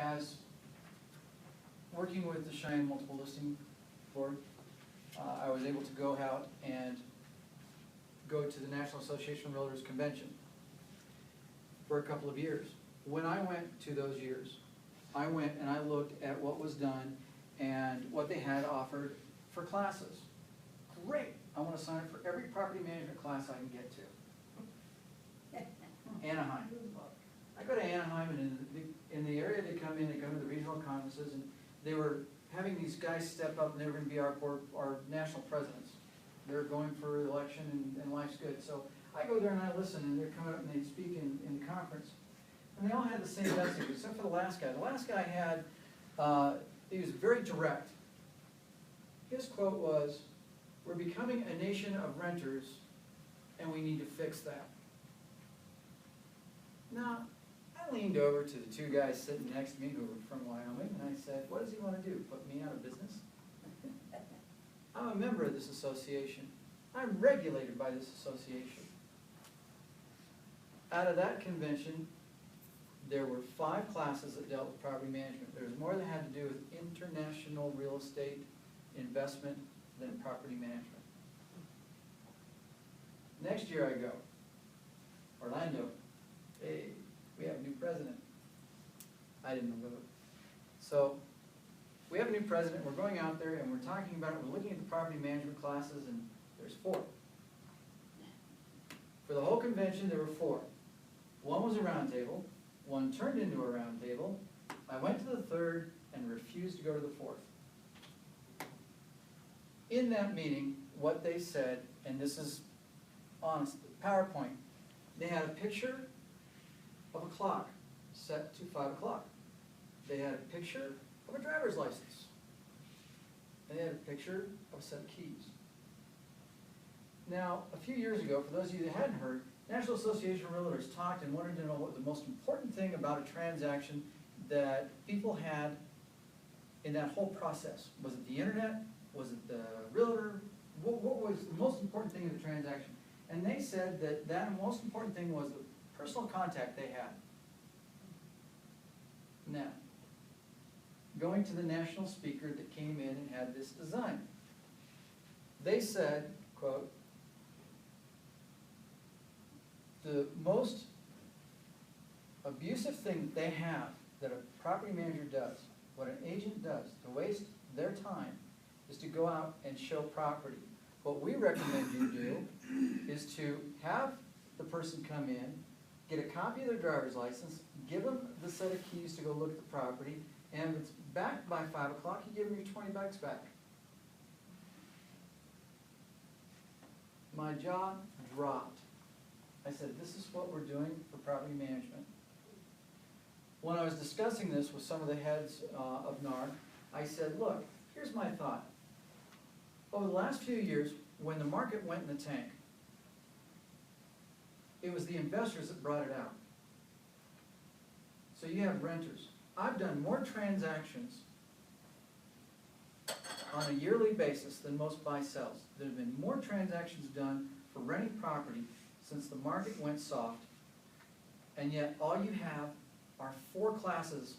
as working with the Cheyenne Multiple Listing Board, I was able to go out and go to the National Association of Realtors Convention for a couple of years. When I went to those years, I went and I looked at what was done and what they had offered for classes. Great, I want to sign up for every property management class I can get to. Anaheim. I go to Anaheim, and in the area they come to the regional conferences, and they were having these guys step up, and they were going to be our national presidents. They're going for election, and life's good. So I go there and I listen, and they're coming up and they speak in the conference. And they all had the same message, except for the last guy. The last guy had, he was very direct. His quote was, "We're becoming a nation of renters, and we need to fix that." Now, I leaned over to the two guys sitting next to me who were from Wyoming, and I said, "What does he want to do, put me out of business?" I'm a member of this association. I'm regulated by this association. Out of that convention, there were 5 classes that dealt with property management. There was more that had to do with international real estate investment than property management. Next year I go, Orlando, hey, we have a new president. I didn't know it. So we have a new president, we're going out there and we're talking about it, we're looking at the property management classes, and there's 4. For the whole convention, there were 4. One was a round table, one turned into a round table. I went to the 3rd and refused to go to the 4th. In that meeting, what they said, and this is honest, PowerPoint, they had a picture of a clock set to 5 o'clock. They had a picture of a driver's license. And they had a picture of a set of keys. Now, a few years ago, for those of you that hadn't heard, National Association of Realtors talked and wanted to know what the most important thing about a transaction that people had in that whole process. Was it the internet? Was it the realtor? What was the most important thing in the transaction? And they said that the most important thing was the personal contact they had. Now, going to the national speaker that came in and had this design, they said, quote, "The most abusive thing they have that a property manager does, what an agent does to waste their time, is to go out and show property. What we recommend you do is to have the person come in, get a copy of their driver's license, give them the set of keys to go look at the property, and if it's back by 5 o'clock, you give them your $20 back." My jaw dropped. I said, this is what we're doing for property management. When I was discussing this with some of the heads of NAR, I said, look, here's my thought. Over the last few years, when the market went in the tank, it was the investors that brought it out. So you have renters. I've done more transactions on a yearly basis than most buy-sells. There have been more transactions done for renting property since the market went soft, and yet all you have are 4 classes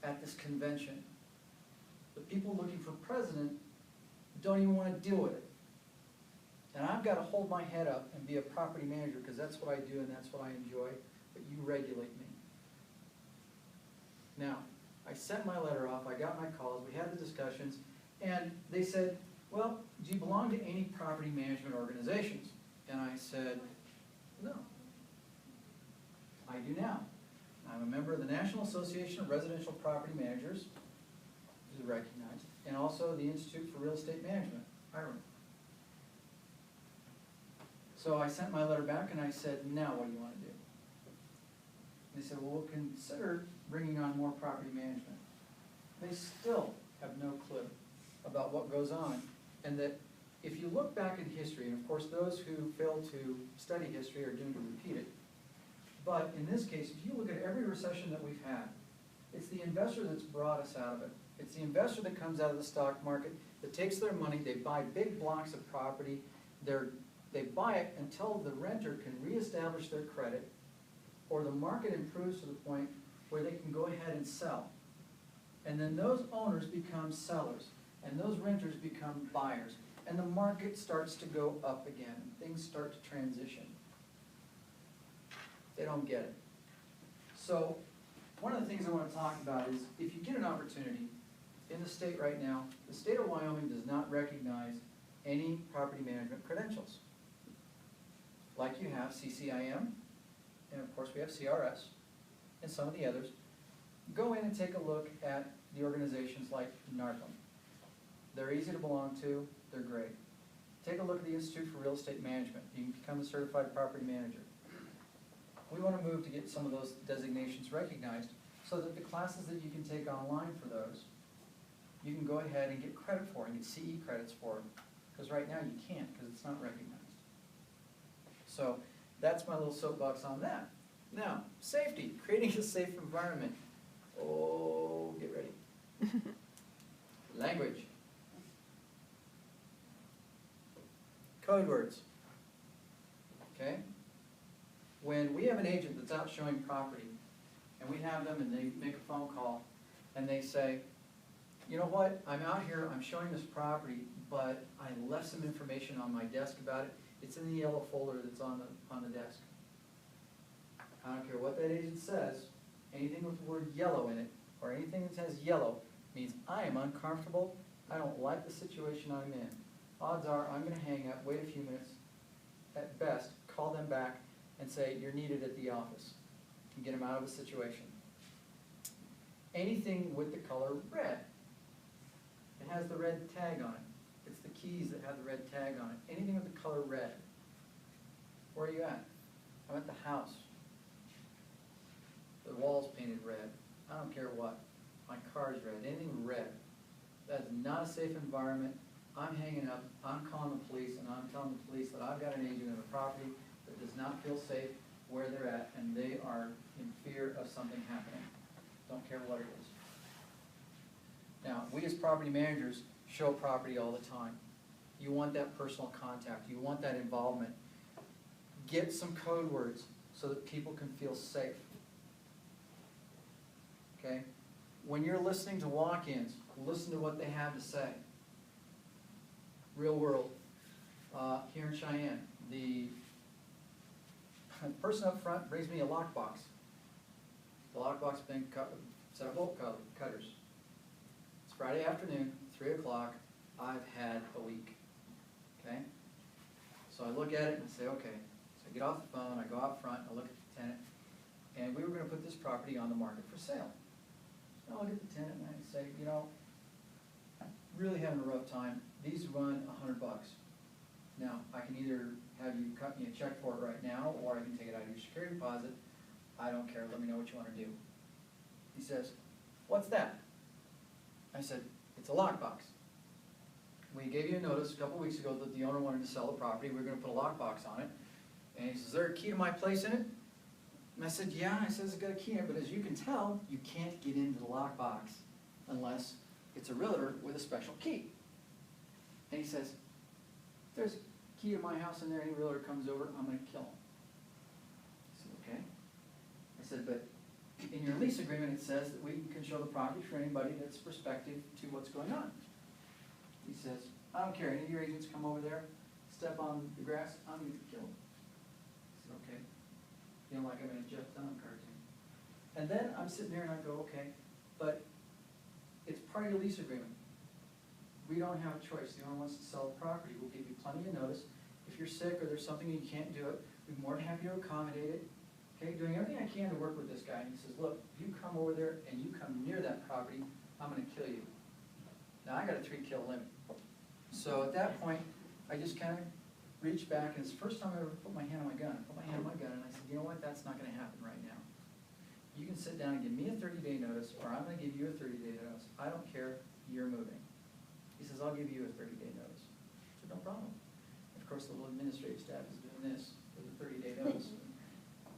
at this convention. The people looking for president don't even want to deal with it. And I've got to hold my head up and be a property manager because that's what I do and that's what I enjoy, but you regulate me. Now, I sent my letter off, I got my calls, we had the discussions, and they said, well, do you belong to any property management organizations? And I said, no. I do now. I'm a member of the National Association of Residential Property Managers, which is recognized, and also the Institute for Real Estate Management, IREM. So I sent my letter back and I said, now what do you want to do? They said, well, we'll consider bringing on more property management. They still have no clue about what goes on, and that if you look back in history, and of course those who fail to study history are doomed to repeat it, but in this case, if you look at every recession that we've had, it's the investor that's brought us out of it. It's the investor that comes out of the stock market, that takes their money, they buy big blocks of property, they buy it until the renter can reestablish their credit, or the market improves to the point where they can go ahead and sell. And then those owners become sellers, and those renters become buyers. And the market starts to go up again, things start to transition. They don't get it. So, one of the things I want to talk about is, if you get an opportunity, in the state right now, the state of Wyoming does not recognize any property management credentials. Like you have CCIM, and of course we have CRS, and some of the others. Go in and take a look at the organizations like NARPM. They're easy to belong to, they're great. Take a look at the Institute for Real Estate Management. You can become a certified property manager. We want to move to get some of those designations recognized so that the classes that you can take online for those, you can go ahead and get credit for and get CE credits for, because right now you can't because it's not recognized. So that's my little soapbox on that. Now, safety, creating a safe environment. Oh, get ready. Language. Code words. Okay? When we have an agent that's out showing property, and we have them and they make a phone call, and they say, you know what, I'm out here, I'm showing this property, but I left some information on my desk about it. It's in the yellow folder that's on the desk. I don't care what that agent says, anything with the word yellow in it, or anything that says yellow, means I am uncomfortable, I don't like the situation I'm in. Odds are I'm going to hang up, wait a few minutes, at best, call them back and say you're needed at the office, and get them out of the situation. Anything with the color red, it has the red tag on it. It's the keys that have the red tag on it. Anything with the color red. Where are you at? I'm at the house. The wall's painted red. I don't care what. My car's red. Anything red. That's not a safe environment. I'm hanging up. I'm calling the police, and I'm telling the police that I've got an agent in a property that does not feel safe where they're at, and they are in fear of something happening. Don't care what it is. Now, we as property managers show property all the time. You want that personal contact. You want that involvement. Get some code words so that people can feel safe. Okay? When you're listening to walk-ins, listen to what they have to say. Real world. Here in Cheyenne, the person up front brings me a lockbox. The lockbox has been cut with a set of bolt cutters. It's Friday afternoon, 3 o'clock. I've had a week. Okay? So I look at it and I say, okay. So I get off the phone, I go out front, I look at the tenant, and we were going to put this property on the market for sale. So I look at the tenant and I say, you know, really having a rough time. These run $100. Now, I can either have you cut me a check for it right now, or I can take it out of your security deposit. I don't care. Let me know what you want to do. He says, what's that? I said, it's a lockbox. We gave you a notice a couple weeks ago that the owner wanted to sell the property. We were going to put a lockbox on it. And he says, is there a key to my place in it? And I said, yeah. I said, it's got a key in it, but as you can tell, you can't get into the lockbox unless it's a realtor with a special key. And he says, if there's a key to my house in there, any realtor comes over, I'm going to kill him. I said, okay. I said, but in your lease agreement it says that we can show the property for anybody that's prospective to what's going on. He says, I don't care, any of your agents come over there, step on the grass, I'm going to kill them. I said, okay. You know, like I'm in a Jeff Dunham cartoon. And then I'm sitting there and I go, okay, but it's part of your lease agreement. We don't have a choice. The owner wants to sell the property. We'll give you plenty of notice. If you're sick or there's something you can't do it, we're more than happy to accommodate it. Okay, doing everything I can to work with this guy. And he says, look, if you come over there and you come near that property, I'm going to kill you. Now, I got a 3-kill limit. So at that point, I just kind of reached back, and it's the first time I ever put my hand on my gun. I put my hand on my gun, and I said, you know what, that's not going to happen right now. You can sit down and give me a 30-day notice, or I'm going to give you a 30-day notice. I don't care, you're moving. He says, I'll give you a 30-day notice. I said, no problem. And of course, the little administrative staff is doing this for the 30-day notice.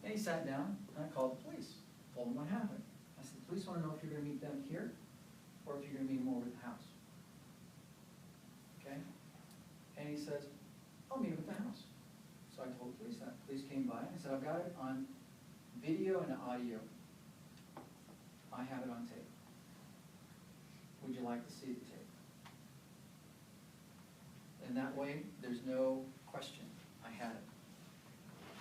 And he sat down, and I called the police, told them what happened. I said, the police want to know if you're going to meet them here, or if you're going to meet them over at the house. Okay? And he says, I'll meet him at the house. So I told the police that. The police came by, and I said, I've got it on video and audio. I have it on tape. would you like to see the tape? And that way, there's no question, I had it.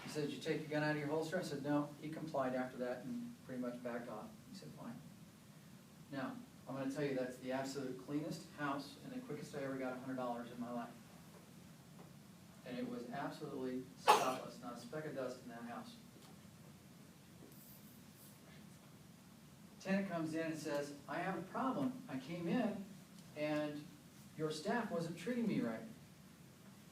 He said, did you take your gun out of your holster? I said, no. He complied after that and pretty much backed off. He said, fine. Now, I'm gonna tell you that's the absolute cleanest house and the quickest I ever got $100 in my life. And it was absolutely spotless, not a speck of dust in that house. Tenant comes in and says, I have a problem. I came in and your staff wasn't treating me right.